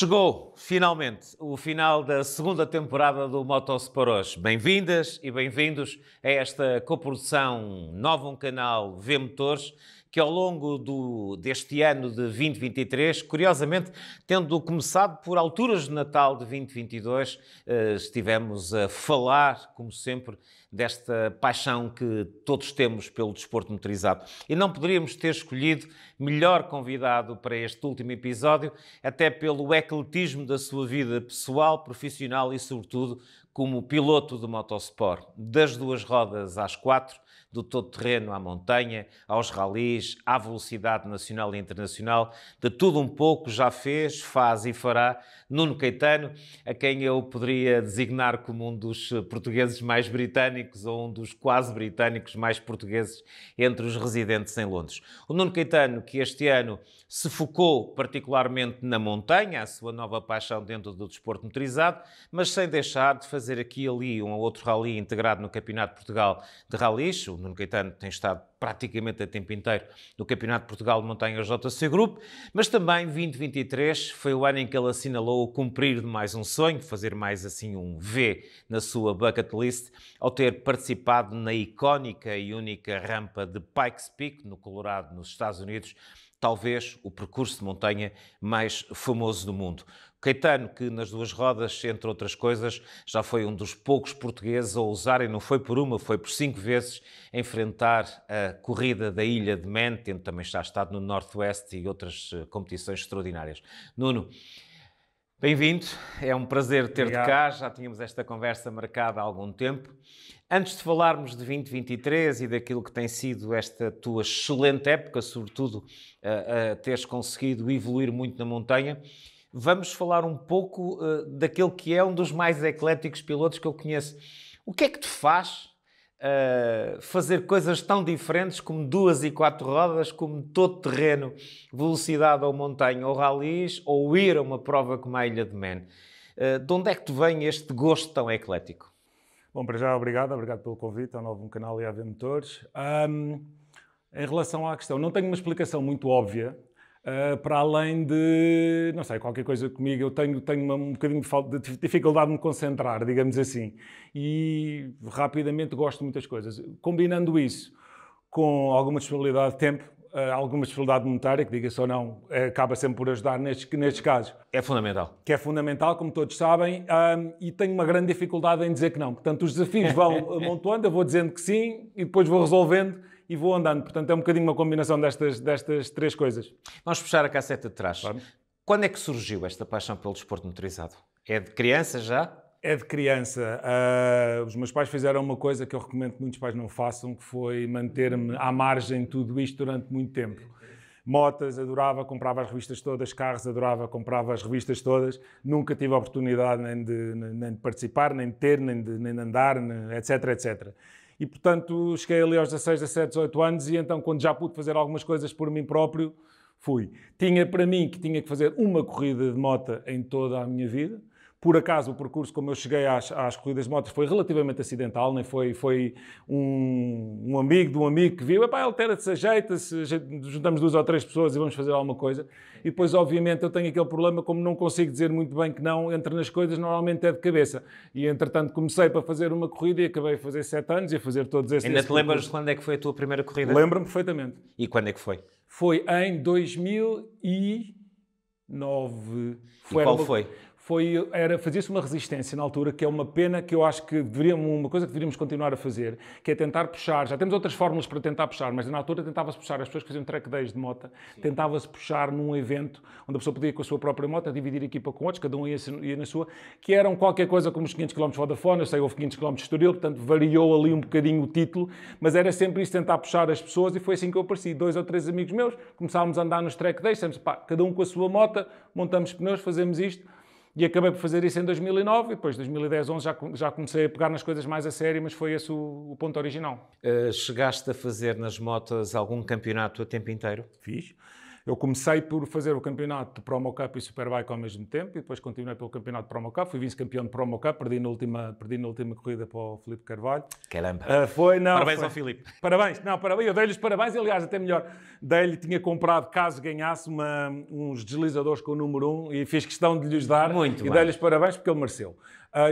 Chegou, finalmente, o final da segunda temporada do Motosport hoje. Bem-vindas e bem-vindos a esta coprodução Nova Canal V Motores, que ao longo deste ano de 2023, curiosamente, tendo começado por alturas de Natal de 2022, estivemos a falar, como sempre, desta paixão que todos temos pelo desporto motorizado. E não poderíamos ter escolhido melhor convidado para este último episódio, até pelo ecletismo da sua vida pessoal, profissional e, sobretudo, como piloto de motosport. Das duas rodas às quatro, do todo-terreno à montanha, aos ralis, à velocidade nacional e internacional, de tudo um pouco já fez, faz e fará Nuno Caetano, a quem eu poderia designar como um dos portugueses mais britânicos ou um dos quase britânicos mais portugueses entre os residentes em Londres. O Nuno Caetano, que este ano se focou particularmente na montanha, a sua nova paixão dentro do desporto motorizado, mas sem deixar de fazer aqui e ali um ou outro rally integrado no Campeonato de Portugal de Ralis. O Nuno Caetano tem estado praticamente a tempo inteiro no Campeonato de Portugal de Montanha JC Group, mas também 2023 foi o ano em que ele assinalou o cumprir de mais um sonho, fazer mais assim um V na sua bucket list, ao ter participado na icónica e única rampa de Pikes Peak, no Colorado, nos Estados Unidos, talvez o percurso de montanha mais famoso do mundo. Caetano, que nas duas rodas, entre outras coisas, já foi um dos poucos portugueses a usar, e não foi por uma, foi por 5 vezes, enfrentar a corrida da Ilha de Man, tendo também já estado no Northwest e outras competições extraordinárias. Nuno, bem-vindo, é um prazer ter-te cá, já tínhamos esta conversa marcada há algum tempo. Antes de falarmos de 2023 e daquilo que tem sido esta tua excelente época, sobretudo a teres conseguido evoluir muito na montanha, vamos falar um pouco daquele que é um dos mais ecléticos pilotos que eu conheço. O que é que te faz fazer coisas tão diferentes como 2 e 4 rodas, como todo terreno, velocidade ou montanha ou ralis, ou ir a uma prova como a Ilha de Man? De onde é que te vem este gosto tão eclético? Bom, para já, obrigado pelo convite ao novo canal e à V Motores. Em relação à questão, não tenho uma explicação muito óbvia, para além de, não sei, qualquer coisa comigo, eu tenho um bocadinho de dificuldade de me concentrar, digamos assim, e rapidamente gosto de muitas coisas. Combinando isso com alguma disponibilidade de tempo, alguma disponibilidade monetária, que diga-se ou não, acaba sempre por ajudar nestes casos. É fundamental. Que é fundamental, como todos sabem, e tenho uma grande dificuldade em dizer que não. Portanto, os desafios vão amontoando, eu vou dizendo que sim, e depois vou resolvendo e vou andando. Portanto, é um bocadinho uma combinação destas três coisas. Vamos puxar a casseta de trás. Claro. Quando é que surgiu esta paixão pelo desporto motorizado? É de criança já? É de criança. Os meus pais fizeram uma coisa que eu recomendo que muitos pais não façam, que foi manter-me à margem de tudo isto durante muito tempo. Motas, adorava, comprava as revistas todas, carros, adorava, comprava as revistas todas. Nunca tive a oportunidade nem de participar, nem de ter, nem de andar, etc, etc. E, portanto, cheguei ali aos 16, 17, 18 anos e então, quando já pude fazer algumas coisas por mim próprio, fui. Tinha para mim que tinha que fazer uma corrida de moto em toda a minha vida. Por acaso, o percurso, como eu cheguei às corridas de motos, foi relativamente acidental, nem foi um amigo de um amigo que viu, epá, altera-se, ajeita-se, juntamos 2 ou 3 pessoas e vamos fazer alguma coisa. E depois, obviamente, eu tenho aquele problema, como não consigo dizer muito bem que não, entro nas coisas, normalmente é de cabeça. E, entretanto, comecei para fazer uma corrida e acabei a fazer 7 anos e a fazer todos esses... Ainda te lembras de quando é que foi a tua primeira corrida? Lembro-me perfeitamente. E quando é que foi? Foi em 2009. E qual foi? Fazia-se uma resistência na altura, que é uma pena, que eu acho que uma coisa que deveríamos continuar a fazer, que é tentar puxar. Já temos outras fórmulas para tentar puxar, mas na altura tentava-se puxar. As pessoas que faziam track days de moto, tentava-se puxar num evento onde a pessoa podia ir com a sua própria moto, dividir a equipa com outros, cada um ia na sua, que eram qualquer coisa como os 500 km de Vodafone. Eu sei, houve 500 km de Estoril, portanto variou ali um bocadinho o título, mas era sempre isso, tentar puxar as pessoas, e foi assim que eu apareci. 2 ou 3 amigos meus, começámos a andar nos track days, sempre, cada um com a sua moto, montamos pneus, fazemos isto. E acabei por fazer isso em 2009 e depois, 2010, 11, já comecei a pegar nas coisas mais a sério, mas foi esse o ponto original. Chegaste a fazer nas motas algum campeonato a tempo inteiro? Fiz. Eu comecei por fazer o campeonato de Promo Cup e Superbike ao mesmo tempo e depois continuei pelo campeonato de Promo Cup. Fui vice-campeão de Promo Cup, perdi na última corrida para o Filipe Carvalho. Caramba. Parabéns ao Filipe. Parabéns. Eu dei-lhe os parabéns, aliás, até melhor. Tinha comprado, caso ganhasse, uns deslizadores com o número 1 e fiz questão de lhes dar. Muito e bem. dei-lhe os parabéns porque ele mereceu.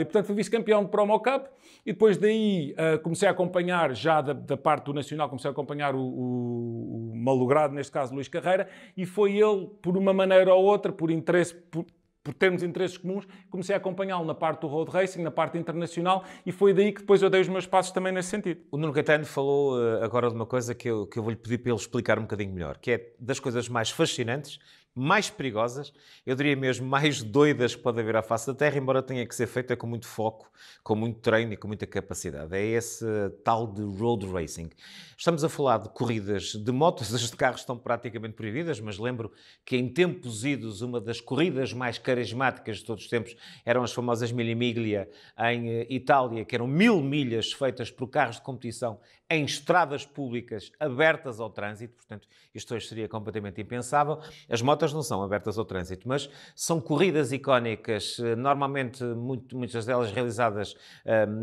E, portanto, fui vice-campeão de Promo Cup e depois daí comecei a acompanhar, já da parte do Nacional, comecei a acompanhar o malogrado, neste caso Luís Carreira, e foi ele, por uma maneira ou outra, por interesse, por termos interesses comuns, comecei a acompanhá-lo na parte do road racing, na parte internacional, e foi daí que depois eu dei os meus passos também nesse sentido. O Nuno Caetano falou agora de uma coisa que eu vou-lhe pedir para ele explicar um bocadinho melhor, que é das coisas mais fascinantes, mais perigosas, eu diria mesmo mais doidas que pode haver à face da Terra, embora tenha que ser feita com muito foco, com muito treino e com muita capacidade. É esse tal de road racing. Estamos a falar de corridas de motos, as de carros estão praticamente proibidas, mas lembro que em tempos idos uma das corridas mais carismáticas de todos os tempos eram as famosas Mille Miglia em Itália, que eram 1000 milhas feitas por carros de competição em estradas públicas abertas ao trânsito, portanto, isto hoje seria completamente impensável. As motas não são abertas ao trânsito, mas são corridas icónicas, normalmente muitas delas realizadas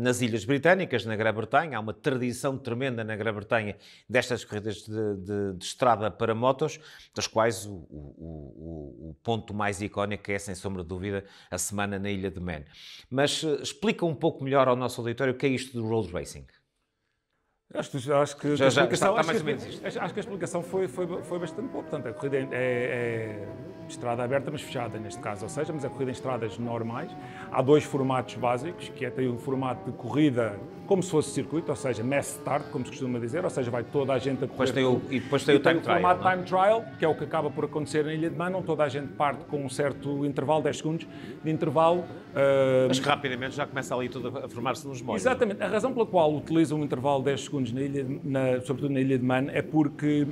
nas Ilhas Britânicas, na Grã-Bretanha. Há uma tradição tremenda na Grã-Bretanha destas corridas de estrada para motos, das quais o ponto mais icónico é, sem sombra de dúvida, a semana na Ilha de Man. Mas explica um pouco melhor ao nosso auditório o que é isto do road racing. Acho que a explicação foi bastante boa. Portanto, a corrida é estrada aberta, mas fechada neste caso. Ou seja, mas é corrida em estradas normais. Há dois formatos básicos, que tem o formato de corrida como se fosse circuito, ou seja, mass start, como se costuma dizer, ou seja, vai toda a gente a correr. Depois tem o time trial. O formato time trial, que é o que acaba por acontecer na Ilha de Man, onde toda a gente parte com um certo intervalo, 10 segundos de intervalo. Mas que rapidamente já começa ali tudo a formar-se nos molhos. Exatamente. A razão pela qual utilizam um intervalo de 10 segundos, sobretudo na Ilha de Man, é porque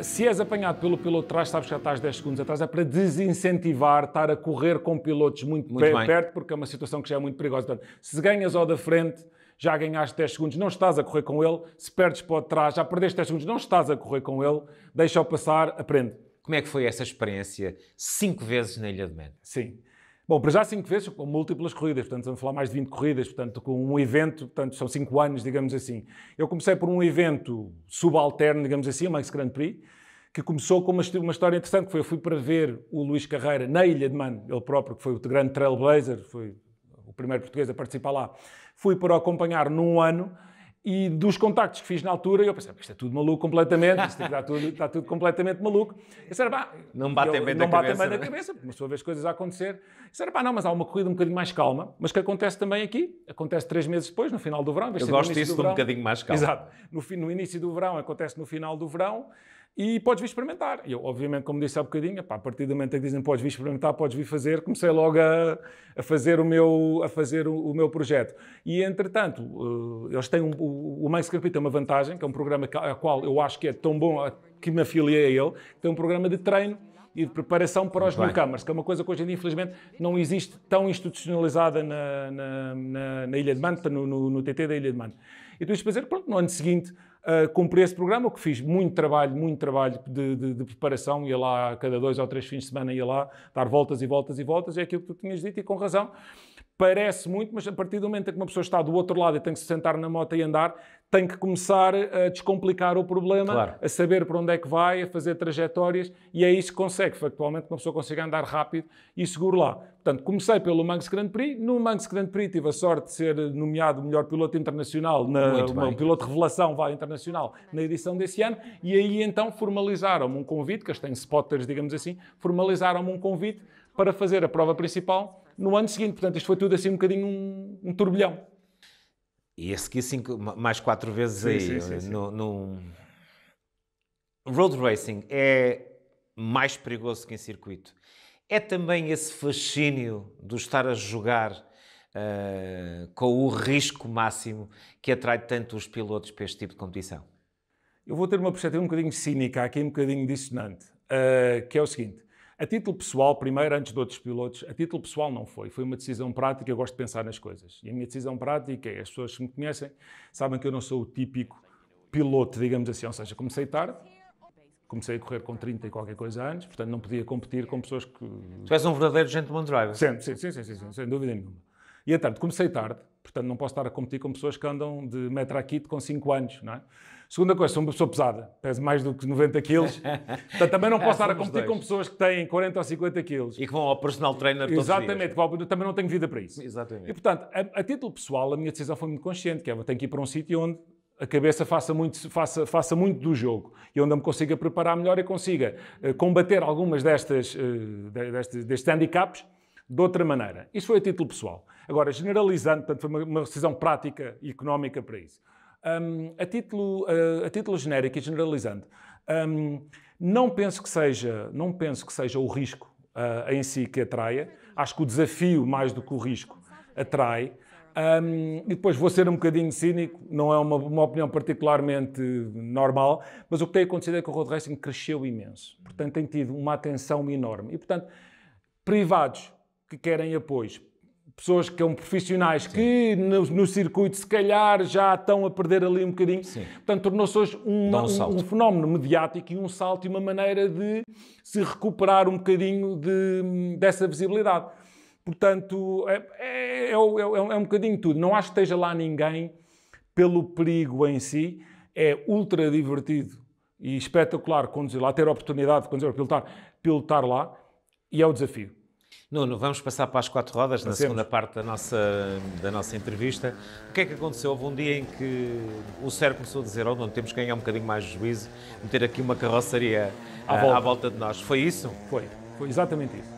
se és apanhado pelo piloto de trás, sabes que já estás 10 segundos atrás, é para desincentivar estar a correr com pilotos muito perto, porque é uma situação que já é muito perigosa. Portanto, se ganhas ao da frente, já ganhaste 10 segundos, não estás a correr com ele. Se perdes para o de trás, já perdeste 10 segundos, não estás a correr com ele. Deixa-o passar, aprende. Como é que foi essa experiência 5 vezes na Ilha de Man? Sim. Bom, para já 5 vezes, com múltiplas corridas, portanto, estamos a falar mais de 20 corridas, portanto, com um evento, portanto, são 5 anos, digamos assim. Eu comecei por um evento subalterno, digamos assim, o Manx Grand Prix, que começou com uma história interessante, que foi, eu fui para ver o Luís Carreira na Ilha de Man, ele próprio, que foi o grande trailblazer, foi o primeiro português a participar lá. Fui para o acompanhar num ano, e dos contactos que fiz na altura, eu pensei, isto é tudo maluco completamente, está tudo completamente maluco. Não batem bem da cabeça, começou a ver as coisas a acontecer. Não, mas há uma corrida um bocadinho mais calma, mas que acontece também aqui, acontece 3 meses depois, no final do verão. Eu gosto disso de um bocadinho mais calma. Exato. No início do verão, acontece no final do verão, e podes vir experimentar. Eu, obviamente, como disse há bocadinho, a partir do momento em que dizem podes vir experimentar, podes vir fazer, comecei logo a fazer o meu projeto. E, entretanto, eles têm o Manx Grand Prix tem uma vantagem, que é um programa a qual eu acho que é tão bom que me afiliei a ele, tem um programa de treino e de preparação para os newcomers, que é uma coisa que hoje em dia, infelizmente, não existe tão institucionalizada na Ilha de Man, no TT da Ilha de Man. E tu isto para dizer, pronto, no ano seguinte, cumpri esse programa, o que fiz muito trabalho de preparação, ia lá a cada 2 ou 3 fins de semana, ia lá dar voltas e voltas e voltas, é aquilo que tu tinhas dito e com razão. Parece muito, mas a partir do momento em que uma pessoa está do outro lado e tem que se sentar na moto e andar, tem que começar a descomplicar o problema, claro, a saber para onde é que vai, a fazer trajetórias, e é isso que consegue, factualmente, que uma pessoa consiga andar rápido e seguro lá. Portanto, comecei pelo Manx Grand Prix. No Manx Grand Prix tive a sorte de ser nomeado o melhor piloto internacional, o piloto revelação internacional, na edição desse ano, e aí então formalizaram-me um convite, que eles têm spotters, digamos assim, formalizaram-me um convite para fazer a prova principal no ano seguinte. Portanto, isto foi tudo assim um bocadinho um turbilhão. E a seguir mais 4 vezes sim. No road racing é mais perigoso que em circuito. É também esse fascínio do estar a jogar com o risco máximo que atrai tanto os pilotos para este tipo de competição. Eu vou ter uma perspectiva um bocadinho cínica, aqui um bocadinho dissonante, que é o seguinte. A título pessoal, primeiro, antes de outros pilotos, a título pessoal não foi. Foi uma decisão prática, eu gosto de pensar nas coisas. E a minha decisão prática é, as pessoas que me conhecem sabem que eu não sou o típico piloto, digamos assim, ou seja, comecei tarde, Comecei a correr com 30 e qualquer coisa anos, portanto não podia competir com pessoas que... Tu és um verdadeiro gentleman driver. Sim, sem dúvida nenhuma. E, entanto, comecei tarde, portanto não posso estar a competir com pessoas que andam de metro a kit com 5 anos, não é? Segunda coisa, sou uma pessoa pesada, peso mais do que 90 quilos, portanto também não posso estar a competir com pessoas que têm 40 ou 50 quilos. E que vão ao personal trainer todos os dias. Exatamente, também não tenho vida para isso. Exatamente. E, portanto, a título pessoal, a minha decisão foi muito consciente, que é, eu tenho que ir para um sítio onde a cabeça faça muito do jogo e onde eu me consiga preparar melhor e consiga combater algumas destes handicaps de outra maneira. Isso foi a título pessoal. Agora, generalizando, portanto, foi uma decisão prática e económica para isso. A título genérico e generalizando, não penso que seja o risco em si que atraia. Acho que o desafio, mais do que o risco, atrai. E depois vou ser um bocadinho cínico, não é uma opinião particularmente normal, mas o que tem acontecido é que o road racing cresceu imenso. Portanto, tem tido uma atenção enorme. E, portanto, privados que querem apoios, pessoas que são profissionais, sim, que no circuito se calhar já estão a perder ali um bocadinho. Sim. Portanto, tornou-se hoje um fenómeno mediático e um salto e uma maneira de se recuperar um bocadinho dessa visibilidade. Portanto, é um bocadinho tudo. Não acho que esteja lá ninguém pelo perigo em si. É ultra divertido e espetacular conduzir lá, ter a oportunidade de conduzir, pilotar lá, e é o desafio. Nuno, vamos passar para as 4 rodas, na segunda parte da nossa entrevista. O que é que aconteceu? Houve um dia em que o Sérgio começou a dizer, Nuno, temos que ganhar um bocadinho mais de juízo, meter aqui uma carroçaria à volta de nós. Foi isso? Foi exatamente isso.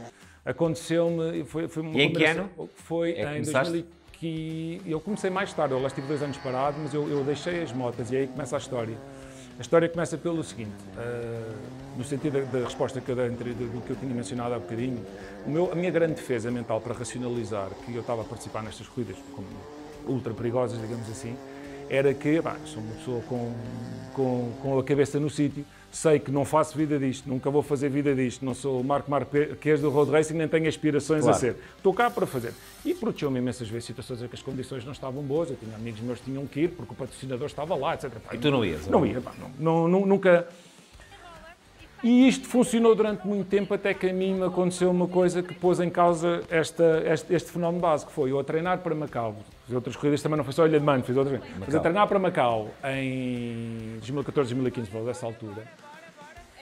Aconteceu-me... E em que ano? Foi em 2000 que... Eu comecei mais tarde, eu lá estive 2 anos parado, mas eu deixei as motas e aí começa a história. A história começa pelo seguinte, no sentido da resposta que eu dei do que eu tinha mencionado há bocadinho, a minha grande defesa mental para racionalizar que eu estava a participar nestas corridas como ultra perigosas, digamos assim, era que sou uma pessoa com a cabeça no sítio, sei que não faço vida disto, nunca vou fazer vida disto, não sou o Marco Marquês do road racing, nem tenho aspirações a ser. Estou cá para fazer. E protegeu-me imensas vezes situações em que as condições não estavam boas, eu tinha amigos meus que tinham que ir, porque o patrocinador estava lá, etc. E tu não ias? Não ia, nunca... E isto funcionou durante muito tempo, até que a mim me aconteceu uma coisa que pôs em causa este fenómeno básico, que foi eu a treinar para Macau. Fiz outras corridas, também não foi só Ilha de Man, fiz outras. Mas a treinar para Macau em 2014, 2015, por essa altura,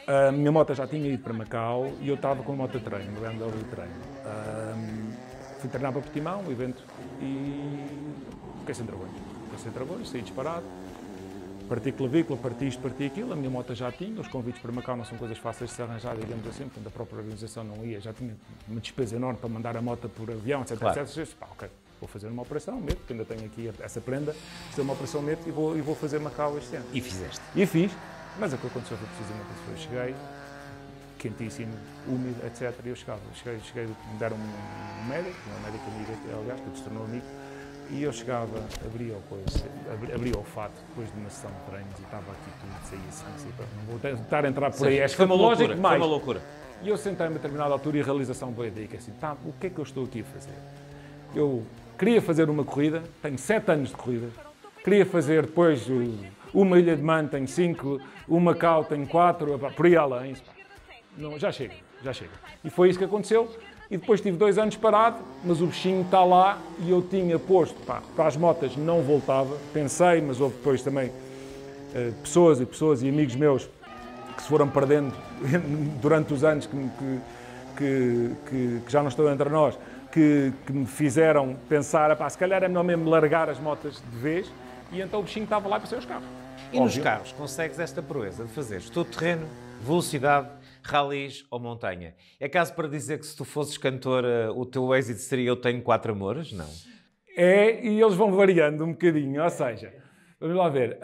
a minha moto já tinha ido para Macau e eu estava com a moto de treino, no BMW de treino. Fui treinar para Portimão, o evento, e fiquei sem travões, saí disparado. Parti clavícula, parti isto, parti aquilo, a minha moto já tinha, os convites para Macau não são coisas fáceis de se arranjar, digamos assim, portanto a própria organização não ia, já tinha uma despesa enorme para mandar a moto por avião, etc, claro. etc. Ok, vou fazer uma operação meto, porque ainda tenho aqui essa prenda, fazer uma operação meto e vou fazer Macau este ano. E fizeste? E fiz, mas o que aconteceu foi precisamente isso, eu cheguei, quentíssimo, úmido, etc, e eu cheguei, me deram um médico, uma médica amiga, aliás, que se tornou amigo, e eu chegava, abria o fato depois de uma sessão de treinos e estava aqui tudo, saía sangue, não vou tentar entrar por aí, foi uma loucura. E eu sentei-me a determinada altura e a realização veio daí, que é assim, o que é que eu estou aqui a fazer? Eu queria fazer uma corrida, tenho 7 anos de corrida, queria fazer depois uma Ilha de Man, tenho 5, uma Macau, tenho 4, por aí além, não, já chega. E foi isso que aconteceu. E depois tive 2 anos parado, mas o bichinho está lá e eu tinha posto, para as motas não voltava, pensei, mas houve depois também pessoas e amigos meus que se foram perdendo durante os anos que já não estão entre nós, que me fizeram pensar, se calhar é melhor mesmo largar as motas de vez, e então o bichinho estava lá para ser os carros. E nos carros, consegues esta proeza de fazeres todo terreno, velocidade, ralis ou montanha? É caso para dizer que se tu fosses cantora, o teu êxito seria Eu Tenho 4 Amores? Não. É, e eles vão variando um bocadinho, ou seja, vamos lá ver.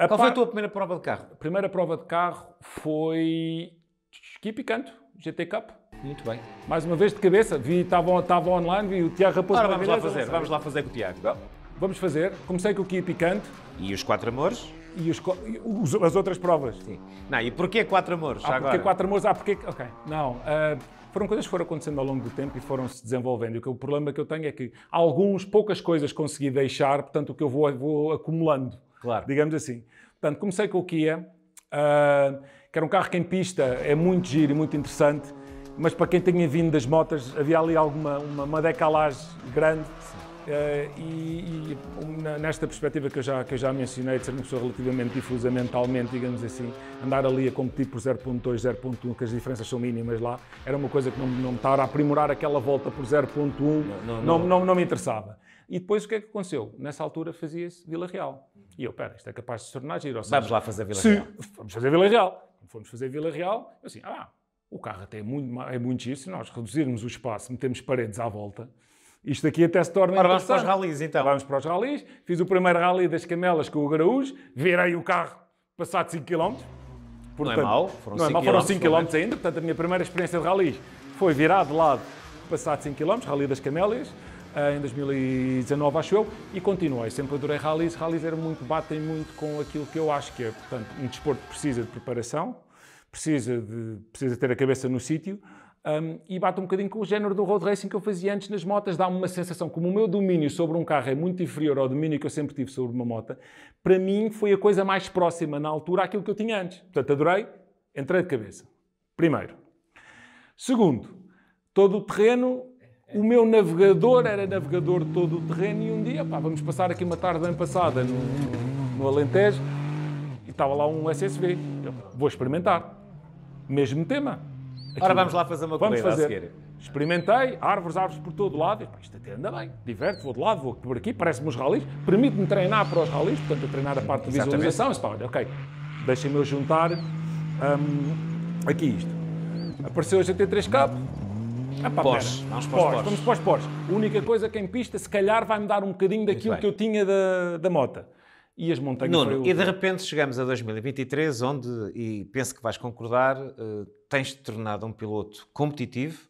Qual foi a tua primeira prova de carro? A primeira prova de carro foi Ski Picanto, GT Cup. Muito bem. Mais uma vez de cabeça, estava online, vi o Tiago Raposo. Agora vamos lá fazer com o Tiago. Vamos fazer. Comecei com o Ski Picanto. E os 4 Amores? E as outras provas. Sim. Não, e porquê 4 Amores? Porquê 4 Amores? Ok. Não. Foram coisas que foram acontecendo ao longo do tempo e foram-se desenvolvendo. E o problema que eu tenho é que poucas coisas consegui deixar, portanto o que eu vou acumulando, claro. Digamos assim. Portanto, comecei com o Kia, que era um carro que em pista é muito giro e muito interessante, mas para quem tinha vindo das motas havia ali uma decalagem grande. Nesta perspectiva que eu já mencionei, de ser uma pessoa relativamente difusa mentalmente, digamos assim, andar ali a competir por 0.2, 0.1, que as diferenças são mínimas lá, era uma coisa que não me estava a aprimorar aquela volta por 0.1, não me interessava. E depois o que é que aconteceu? Nessa altura fazia-se Vila Real. E eu, isto é capaz de se tornar giro. Vamos lá fazer Vila Real. Vamos fazer Vila Real. Quando fomos fazer Vila Real, eu assim, o carro até é muito giro, se nós reduzirmos o espaço, metemos paredes à volta, isto aqui até se torna Ora, vamos para os ralis, então. Vamos para os ralis. Fiz o primeiro rally das Camelas com o Garaújo, virei o carro passado 5 km. Portanto, não é mau, foram 5 km ainda. Portanto, a minha primeira experiência de ralis foi virar de lado passado 5 km, Rally das Camélias, em 2019, acho eu, e continuei. Sempre adorei ralis. Ralis batem muito com aquilo que eu acho que é. Portanto, um desporto que precisa de preparação, precisa ter a cabeça no sítio, e bate um bocadinho com o género do road racing que eu fazia antes nas motas. Dá-me uma sensação, como o meu domínio sobre um carro é muito inferior ao domínio que eu sempre tive sobre uma moto, para mim foi a coisa mais próxima na altura àquilo que eu tinha antes. Portanto, adorei, entrei de cabeça. Primeiro. Segundo, todo o terreno, o meu navegador era navegador de todo o terreno, e um dia, vamos passar aqui uma tarde bem passada no Alentejo, e estava lá um SSV. Eu, vou experimentar. Mesmo tema. Ora, vamos lá fazer uma corrida a seguir. Experimentei, árvores por todo lado. Isto até anda bem, diverte, vou de lado, vou por aqui, parece-me os ralis, permite-me treinar para os ralis, portanto, eu treinar a parte de visualização. Olha, ok, deixem-me eu juntar aqui isto. Apareceu a GT3K. Porsche. Vamos para os Porsche. A única coisa que em pista, se calhar, vai-me dar um bocadinho daquilo que eu tinha da moto. E as montanhas... Nuno, e de repente chegamos a 2023, onde, e penso que vais concordar, tens-te tornado um piloto competitivo,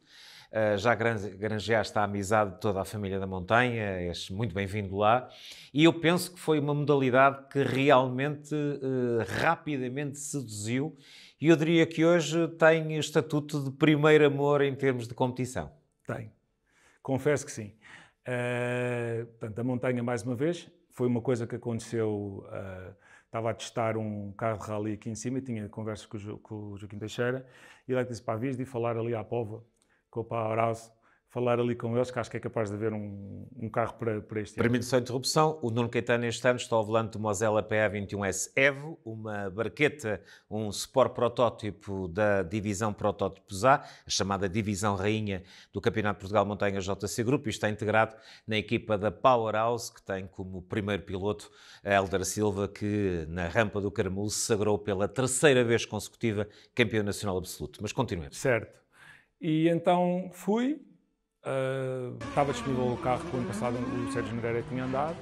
já granjeaste a amizade de toda a família da montanha, és muito bem-vindo lá, e eu penso que foi uma modalidade que realmente rapidamente seduziu, e eu diria que hoje tem estatuto de primeiro amor em termos de competição. Tem. Confesso que sim. Portanto, a montanha, mais uma vez, foi uma coisa que aconteceu. Estava a testar um carro de rally aqui em cima e tinha conversas com o Joaquim Teixeira, e ele disse, vias de falar ali à Póvoa, com o Powerhouse, falar ali com eles, que acho que é capaz de haver um carro para este ano. Permite só a interrupção. O Nuno Caetano este ano está ao volante do Mosela PA21S Evo, uma barqueta, um Sport protótipo da divisão Protótipos A, a chamada divisão rainha do Campeonato de Portugal Montanha JC Group, e está integrado na equipa da Powerhouse, que tem como primeiro piloto a Hélder Silva, que na rampa do Caramulo se sagrou pela terceira vez consecutiva campeão nacional absoluto. Mas continuemos. Certo. E então fui. Estava disponível o carro que o ano passado o Sérgio Nogueira tinha andado.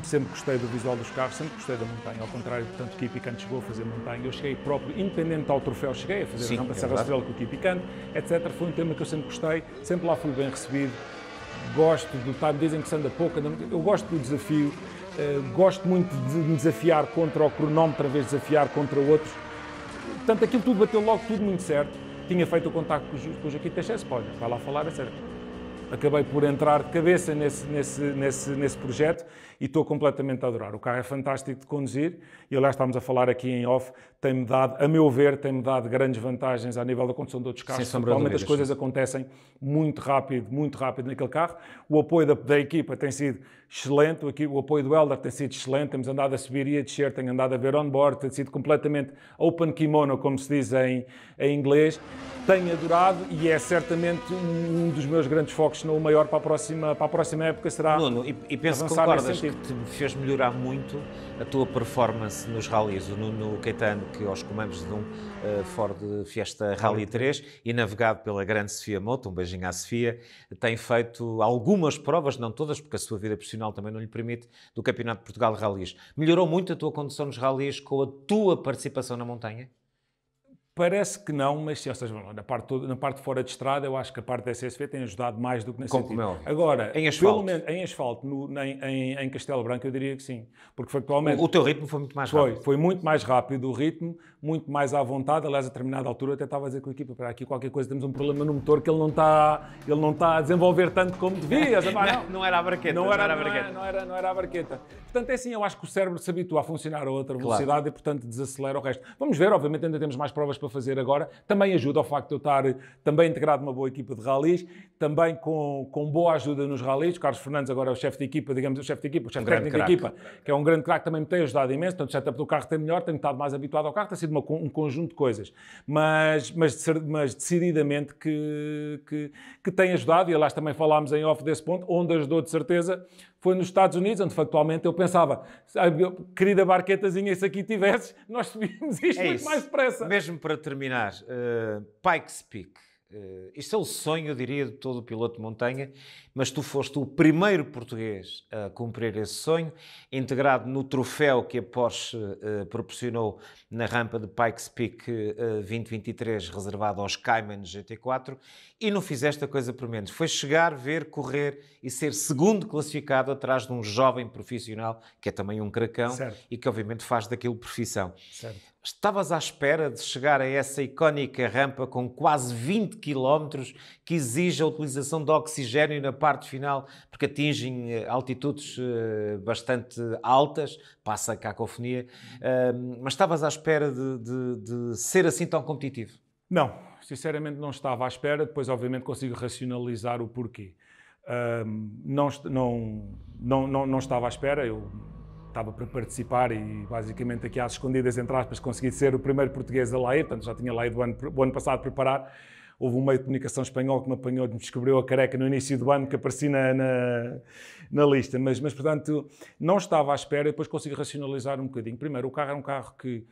Sempre gostei do visual dos carros, sempre gostei da montanha. Ao contrário, portanto, o Ki Picante chegou a fazer montanha. Eu cheguei próprio, independente ao troféu, cheguei a fazer a rampa Serra Estrela com o Ki Picante, etc. Foi um tema que eu sempre gostei, sempre lá fui bem recebido. Gosto do time, dizem que se anda pouco, eu gosto do desafio. Gosto muito de me desafiar contra o cronómetro, a vez de desafiar contra outros. Portanto, aquilo tudo bateu logo tudo muito certo. Tinha feito o contacto com o Joaquim Teixeira, vai lá falar, é sério. Acabei por entrar de cabeça nesse projeto e estou completamente a adorar. O carro é fantástico de conduzir e, aliás, estamos a falar aqui em off, tem-me dado, a meu ver, tem-me dado grandes vantagens à nível da condução de outros carros. Normalmente as coisas acontecem muito rápido naquele carro. O apoio da equipa tem sido excelente, o apoio do Hélder tem sido excelente, temos andado a subir e a descer, tenho andado a ver on-board, tem sido completamente open kimono, como se diz em inglês. Tenho adorado e é certamente um dos meus grandes focos, se não o maior, para a próxima época será. Nuno, e penso que concordas que te fez melhorar muito a tua performance nos rallies. O Nuno Caetano, que aos comandos de um Ford Fiesta Rally 3 e navegado pela grande Sofia Moto, um beijinho à Sofia, tem feito algumas provas, não todas, porque a sua vida profissional também não lhe permite, do Campeonato de Portugal de Rallies. Melhorou muito a tua condução nos rallies com a tua participação na montanha? Parece que não, mas sim, ou seja, na parte fora de estrada, eu acho que a parte da SSV tem ajudado mais do que nesse sentido. Agora, em asfalto, em asfalto, em Castelo Branco, eu diria que sim. Porque factualmente... O teu ritmo foi muito mais rápido. Foi muito mais rápido o ritmo, muito mais à vontade. Aliás, a determinada altura eu até estava a dizer com a equipa, para aqui qualquer coisa, temos um problema no motor que ele não está a desenvolver tanto como devia. Não era a braqueta. Não era a braqueta. Portanto, é assim, eu acho que o cérebro se habitua a funcionar a outra velocidade e, portanto, desacelera o resto. Vamos ver, obviamente ainda temos mais provas para fazer agora. Também ajuda ao facto de eu estar também integrado numa boa equipa de ralis, também com boa ajuda nos ralis. O Carlos Fernandes agora é o chefe de equipa, digamos, o chefe técnico da equipa, que é um grande craque, também me tem ajudado imenso. Portanto, o setup do carro tem melhor, tenho estado mais habituado ao carro, tem sido um conjunto de coisas. Mas decididamente que tem ajudado, e aliás também falámos em off desse ponto, onde ajudou de certeza foi nos Estados Unidos, onde factualmente eu pensava, querida barquetazinha, se aqui tivesses, nós subíamos isto muito mais depressa. Mesmo para terminar, Pikes Peak. Isto é o sonho, eu diria, de todo o piloto de montanha, mas tu foste o primeiro português a cumprir esse sonho, integrado no troféu que a Porsche proporcionou na rampa de Pikes Peak 2023, reservado aos Cayman GT4, e não fizeste a coisa por menos. Foi chegar, ver, correr e ser segundo classificado atrás de um jovem profissional, que é também um cracão, certo, e que obviamente faz daquilo profissão. Certo. Estavas à espera de chegar a essa icónica rampa com quase 20 km que exige a utilização de oxigênio na parte final, porque atingem altitudes bastante altas, passa a cacofonia, mas estavas à espera de ser assim tão competitivo? Não, sinceramente não estava à espera, depois obviamente consigo racionalizar o porquê. Não estava à espera, eu estava para participar e basicamente aqui às escondidas, entre aspas, consegui ser o primeiro português a lá ir, portanto já tinha lá ido o ano passado preparar. Houve um meio de comunicação espanhol que me apanhou, me descobriu a careca no início do ano, que apareci na lista, mas portanto não estava à espera e depois consigo racionalizar um bocadinho. Primeiro, o carro é um carro que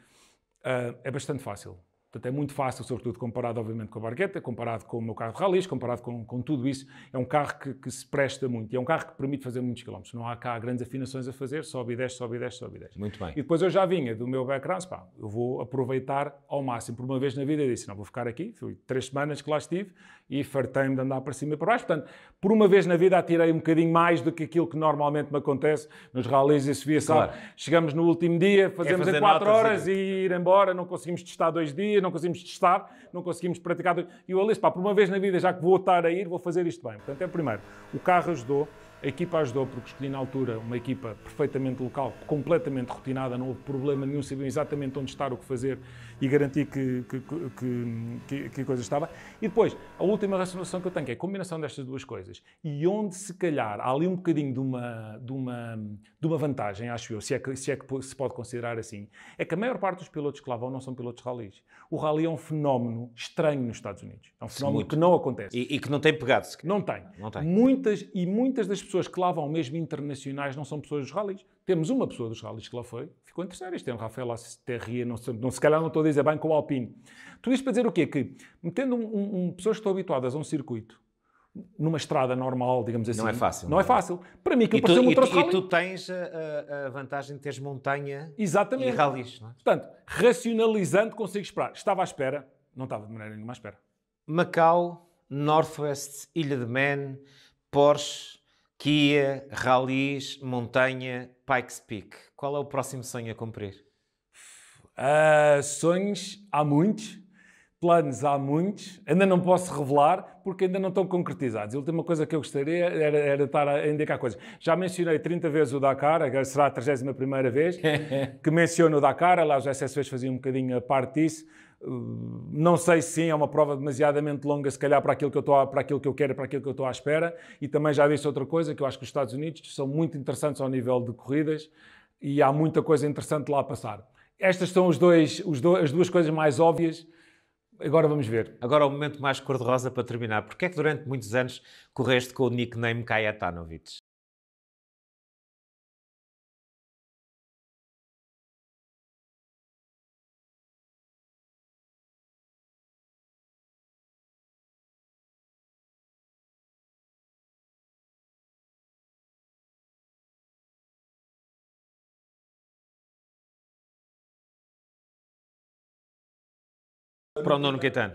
é bastante fácil. Portanto, é muito fácil, sobretudo comparado, obviamente, com a barqueta, comparado com o meu carro de ralis, comparado com tudo isso. É um carro que se presta muito. E é um carro que permite fazer muitos quilómetros. Não há cá grandes afinações a fazer, sobe e desce, sobe e desce, sobe e desce. Muito bem. E depois eu já vinha do meu background, eu vou aproveitar ao máximo. Por uma vez na vida eu disse, não, vou ficar aqui. Fui 3 semanas que lá estive e fartei-me de andar para cima e para baixo. Portanto, por uma vez na vida atirei um bocadinho mais do que aquilo que normalmente me acontece nos ralis e subia, sabe? Claro. Chegamos no último dia, fazemos em 4 horas e ir embora, não conseguimos testar 2 dias, não conseguimos testar, não conseguimos praticar. E eu disse, por uma vez na vida, já que vou estar a ir, vou fazer isto bem. Portanto, é primeiro, o carro ajudou, a equipa ajudou, porque escolhi na altura uma equipa perfeitamente local, completamente rotinada, não houve problema nenhum, sabiam exatamente onde estar, o que fazer e garantir que a coisa estava. E depois, a última racionalização que eu tenho, que é a combinação destas duas coisas, e onde se calhar há ali um bocadinho de uma vantagem, acho eu, se é que se pode considerar assim, é que a maior parte dos pilotos que lá vão não são pilotos ralis. O rally é um fenómeno estranho nos Estados Unidos. É um fenómeno que não acontece. E que não tem pegado. Não tem. Muitas das pessoas que lá vão, mesmo internacionais, não são pessoas dos ralis. Temos uma pessoa dos ralis que lá foi, ficou em terceiro. Isto é um Rafael Asterria, se calhar não estou a dizer bem, com o Alpine. Tudo isto para dizer o quê? Que, metendo pessoas que estão habituadas a um circuito, numa estrada normal, digamos assim... Não é fácil. Não é fácil. Para mim, que pareceu um troço rally. E tu tens a vantagem de teres montanha. Exatamente. E ralis, não é? Portanto, racionalizando, consigo esperar. Estava à espera. Não estava de maneira nenhuma à espera. Macau, Northwest, Ilha de Man, Porsche, Kia, ralis, montanha, Pikes Peak. Qual é o próximo sonho a cumprir? Sonhos há muitos. Planos há muitos, ainda não posso revelar porque ainda não estão concretizados. A última coisa que eu gostaria era estar a indicar coisas. Já mencionei 30 vezes o Dakar, agora será a 31ª vez que menciono o Dakar. Aliás, os SSVs faziam um bocadinho a parte disso. Não sei se sim, é uma prova demasiadamente longa, se calhar para aquilo que eu quero, para aquilo que eu estou à espera. E também já disse outra coisa, que eu acho que os Estados Unidos são muito interessantes ao nível de corridas e há muita coisa interessante lá a passar. Estas são as duas coisas mais óbvias. Agora vamos ver. Agora o momento mais cor-de-rosa para terminar. Porquê é que durante muitos anos correste com o nickname Kajetanovic? Para o Nuno Caetano.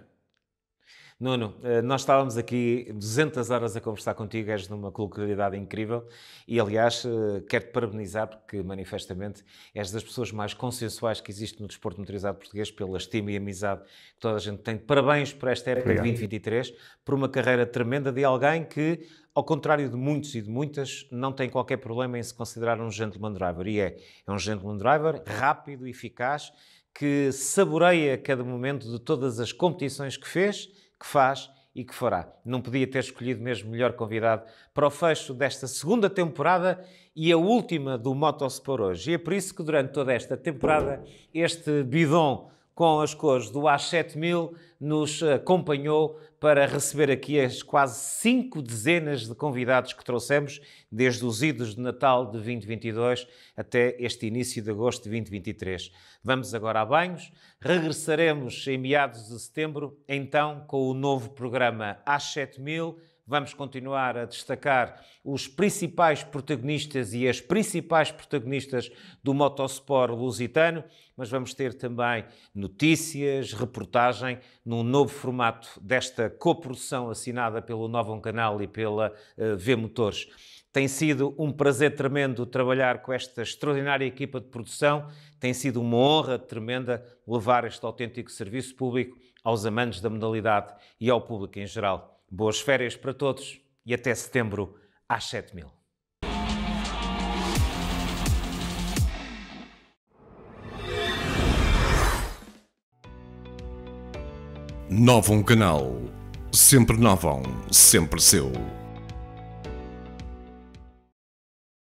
Nuno, nós estávamos aqui 200 horas a conversar contigo, és de uma coloquialidade incrível e, aliás, quero-te parabenizar porque, manifestamente, és das pessoas mais consensuais que existe no desporto motorizado português, pela estima e amizade que toda a gente tem. Parabéns por esta época de 2023, por uma carreira tremenda de alguém que, ao contrário de muitos e de muitas, não tem qualquer problema em se considerar um gentleman driver. E é um gentleman driver rápido, eficaz, que saboreia cada momento de todas as competições que fez, que faz e que fará. Não podia ter escolhido mesmo melhor convidado para o fecho desta segunda temporada e a última do Motosport hoje. E é por isso que durante toda esta temporada este bidon com as cores do A7000 nos acompanhou para receber aqui as quase 5 dezenas de convidados que trouxemos, desde os idos de Natal de 2022 até este início de agosto de 2023. Vamos agora a banhos, regressaremos em meados de setembro, então com o novo programa A7000. Vamos continuar a destacar os principais protagonistas e as principais protagonistas do motosport lusitano, mas vamos ter também notícias, reportagem, num novo formato desta coprodução assinada pelo Novum Canal e pela V-Motores. Tem sido um prazer tremendo trabalhar com esta extraordinária equipa de produção. Tem sido uma honra tremenda levar este autêntico serviço público aos amantes da modalidade e ao público em geral. Boas férias para todos e até setembro às 7000. Novum Canal. Sempre Novum, sempre seu.